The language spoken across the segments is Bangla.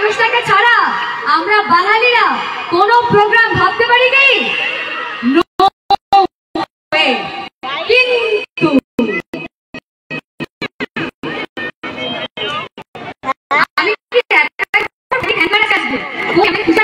মানুষটাকে ছাড়া আমরা বাঙালিরা কোনো প্রোগ্রাম ভাবতে পারি কি? কিন্তু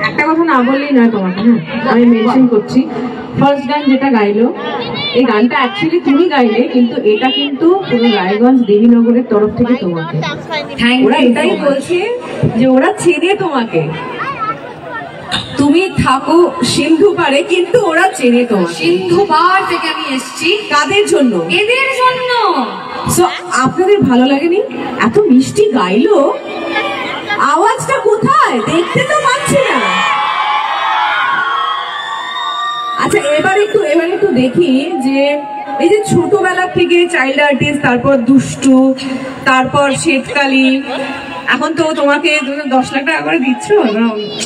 একটা কথা না বললেই নয় তোমাকে, হ্যাঁ আমি মেনশন করছি। ফার্স্ট গান যেটা গাইলো, এই গানটা অ্যাকচুয়ালি তুমি গাইলে, কিন্তু এটা কিন্তু পুরো রায়গঞ্জ দেবীনগরের তরফ থেকে তোমাকে। ওরা এটাই বলছে যে ওরা চেনে তোমাকে, তুমি থাকো সিন্ধু পারে কিন্তু ওরা চেনে তোমাকে। সিন্ধু পার থেকে আমি এসেছি। কাদের জন্য? এদের জন্য। সো আপনাদের ভালো লাগেনি? এত মিষ্টি গাইলো, আওয়াজটা কোথায় দেখতে তো পাচ্ছি না। আচ্ছা এবার একটু দেখি যে এই যে ছোটবেলা থেকে চাইল্ড আর্টিস্ট, তারপর দুষ্টু, তারপর শ্বেতকালী, এখন তো তোমাকে 10 লাখ টাকা করে দিচ্ছ,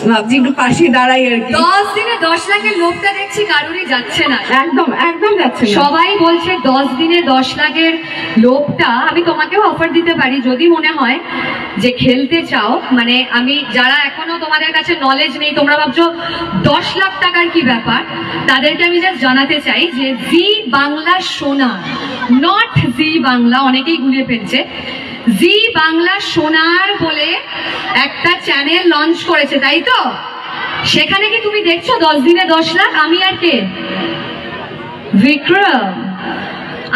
ভাবছি একটু পাশে দাঁড়াই আর কি। 10 দিনে 10 লাখের লোভটা দেখছি কারোরই যাচ্ছে না। একদম যাচ্ছে না। সবাই বলছে 10 দিনে 10 লাখের লোভটা আমি তোমাকেও অফার দিতে পারি যদি মনে হয় যে খেলতে চাও। মানে আমি যারা এখনো তোমাদের কাছে নলেজ নেই, তোমরা ভাবছো 10 লাখ টাকার কি ব্যাপার, তাদেরকে আমি জাস্ট জানাতে চাই যে জি বাংলা সোনা, নট জি বাংলা, অনেকেই গুলিয়ে ফেলছে। জি বাংলা সোনার বলে একটা চ্যানেল লঞ্চ করেছে, তাই তো? সেখানে কি তুমি দেখছো 10 দিনে 10 লাখ? আমি আর কে? বিক্রম,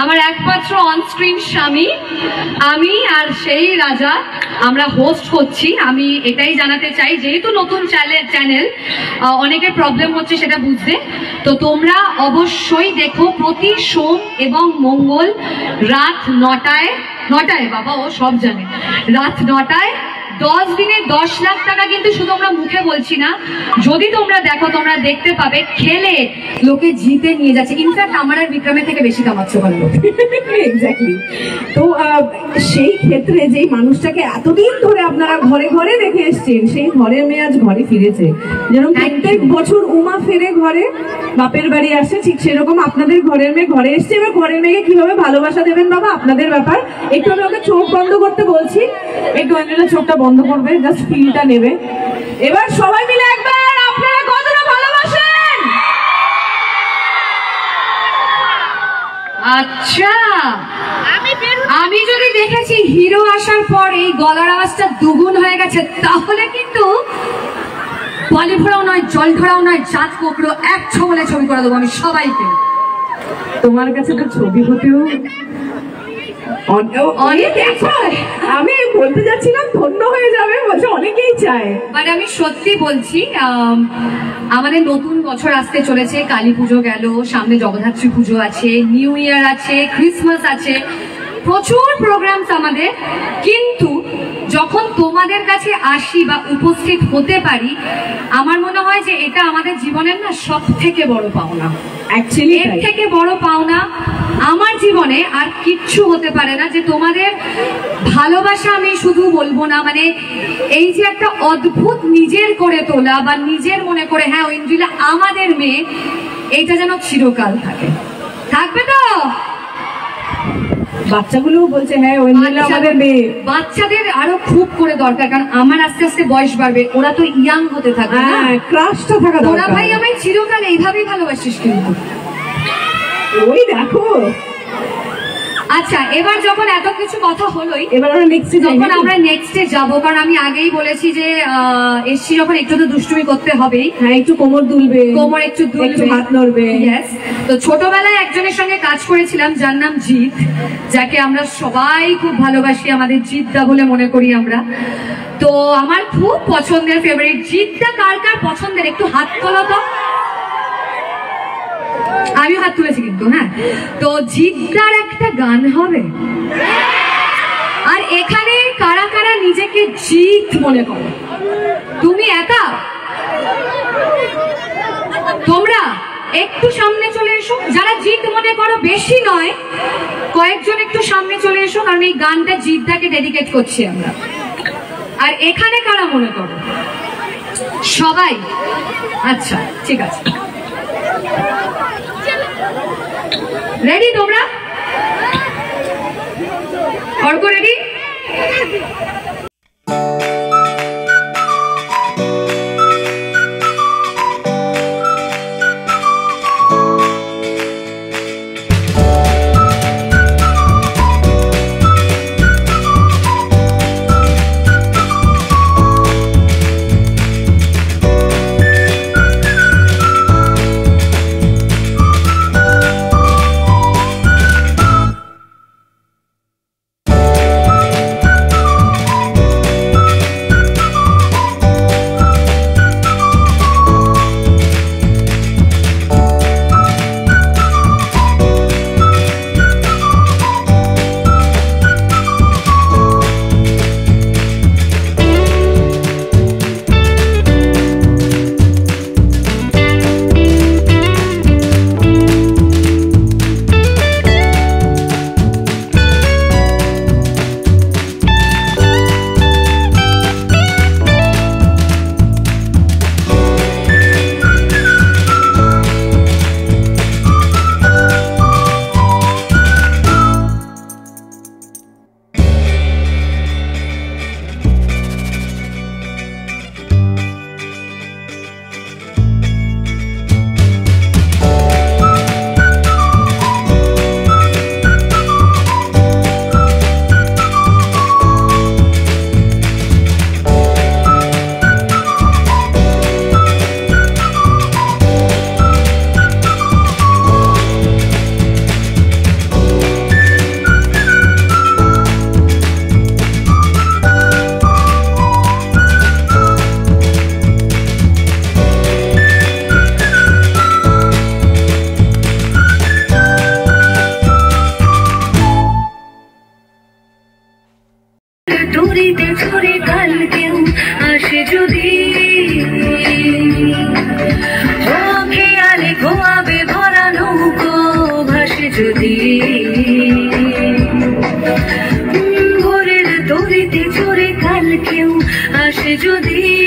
আমার একমাত্র অনস্ক্রিন স্বামী, আমি আর সেই রাজা, আমরা হোস্ট করছি। আমি এটাই জানাতে চাই, যেহেতু নতুন চ্যানেল অনেকের প্রবলেম হচ্ছে সেটা বুঝতে, তো তোমরা অবশ্যই দেখো প্রতি সোম এবং মঙ্গল রাত 9টায়, বাবা ও সব জানে, রাত 9টায় 10 দিনে 10 লাখ টাকা কিন্তু শুধু আমরা মুখে বলছি না, যদি তোমরা দেখো তোমরা দেখতে পাবে খেলে লোকে জিতে নিয়ে যাচ্ছে। ইনফ্যাক্ট আমার আর বিক্রমের থেকে বেশি কামাচ্ছে ভালো লোক। এক্স্যাক্টলি। তো সেই ক্ষেত্রে যেই মানুষটাকে এতদিন ধরে আপনারা ঘরে ঘরে রেখে এসছেন, সেই ঘরের মেয়ে আজ ঘরে ফিরেছে। যেরকম প্রত্যেক বছর উমা ফেরে ঘরে, বাপের বাড়ি আসে, ঠিক সেরকম আপনাদের ঘরের মেয়ে ঘরে এসছে। এবার ঘরের মেয়েকে কিভাবে ভালোবাসা দেবেন বাবা, আপনাদের ব্যাপার। একটু আমি ওকে চোখ বন্ধ করতে বলছি, একটু অঞ্জনা চোখটা বন্ধ করবে, জাস্ট ফিলটা নেবে। এবার সবাই মিলে একবার আপনারা কতটা ভালোবাসেন। আচ্ছা, আমি যদি দেখেছি হিরো আসার পর এই গলার আওয়াজটা দুগুণ হয়ে গেছে, তাহলে কিন্তু বালি ভরাও নয়, জল ধরাও নয়, জাত কোকড়ো এক ছবলে ছবি করে দেবো আমি সবাইকে। তোমার কাছে তো ছবি হতেও অনেক, আমি বলতে যাচ্ছিলাম ধন্য হয়ে যাবে, বলছে অনেকেই চায়। মানে আমি সত্যি বলছি, আমাদের নতুন বছর আসতে চলেছে, কালী পুজো গেল, সামনে জগদ্ধাত্রী পুজো আছে, নিউ ইয়ার আছে, ক্রিসমাস আছে, প্রচুর প্রোগ্রামস আমাদের। কিন্তু যখন তোমাদের কাছে আসি বা উপস্থিত হতে পারি, আমার মনে হয় যে এটা আমাদের জীবনের না সব থেকে বড় পাওনা। অ্যাকচুয়ালি এর থেকে বড় পাওনা আমার জীবনে আর কিচ্ছু হতে পারে না। যে তোমাদের ভালোবাসা আমি শুধু বলবো না, মানে এই যে একটা অদ্ভুত নিজের করে তোলা বা নিজের মনে করে হ্যাঁ ঐন্দ্রিলা আমাদের মেয়ে, এইটা যেন চিরকাল থাকবে তো। বাচ্চাগুলোও বলছে হ্যাঁ ঐন্দ্রিলা আমাদের মেয়ে। বাচ্চাদের আরো খুব করে দরকার, কারণ আমার আস্তে আস্তে বয়স বাড়বে, ওরা তো ইয়াং হতে থাকবে, ক্রাশটা থাকা দরকার। ওরা ভাই আমায় চিরকাল এইভাবেই ভালোবাসিস কিন্তু। ওই দেখো। আচ্ছা, এবার যখন এত কিছু কথা হলোই, এবার আমরা নেক্সটে যাই। যখন আমরা নেক্সটে যাব, কারণ আমি আগেই বলেছি যে এসছি যখন একটু তো দুষ্টুমি করতে হবেই। হ্যাঁ, একটু কোমর দুলবে, কোমর একটু দুলবে, হাত নড়বে। ইয়েস। তো ছোটবেলায় একজনের সঙ্গে কাজ করেছিলাম যার নাম জিৎ, যাকে আমরা সবাই খুব ভালোবাসি, আমাদের জিৎদা বলে মনে করি আমরা। তো আমার খুব পছন্দের ফেভারিট জিৎদা। কার কার পছন্দের একটু হাত তোলো তো। আমিও হাত তুলেছি কিন্তু। হ্যাঁ, তো জিৎদার একটা গান হবে, আর এখানে কারা কারা নিজেকে জিৎ মনে করো? তুমি একা? তোমরা একটু সামনে চলে এসো, যারা জিৎ মনে করো, বেশি নয়, কয়েকজন একটু সামনে চলে এসো, কারণ এই গানটা জিৎদাকে ডেডিকেট করছি আমরা। আর এখানে কারা মনে করো? সবাই? আচ্ছা, ঠিক আছে। রেডি তোমরা? অর্ক রেডি? তরিতে চড়ে কাল কেউ আসে যদি, খেয়ালে ঘুমাবে ভরা নৌকো ভাসে যদি, ভোরের তরিতে চড়ে কাল কেউ আসে যদি।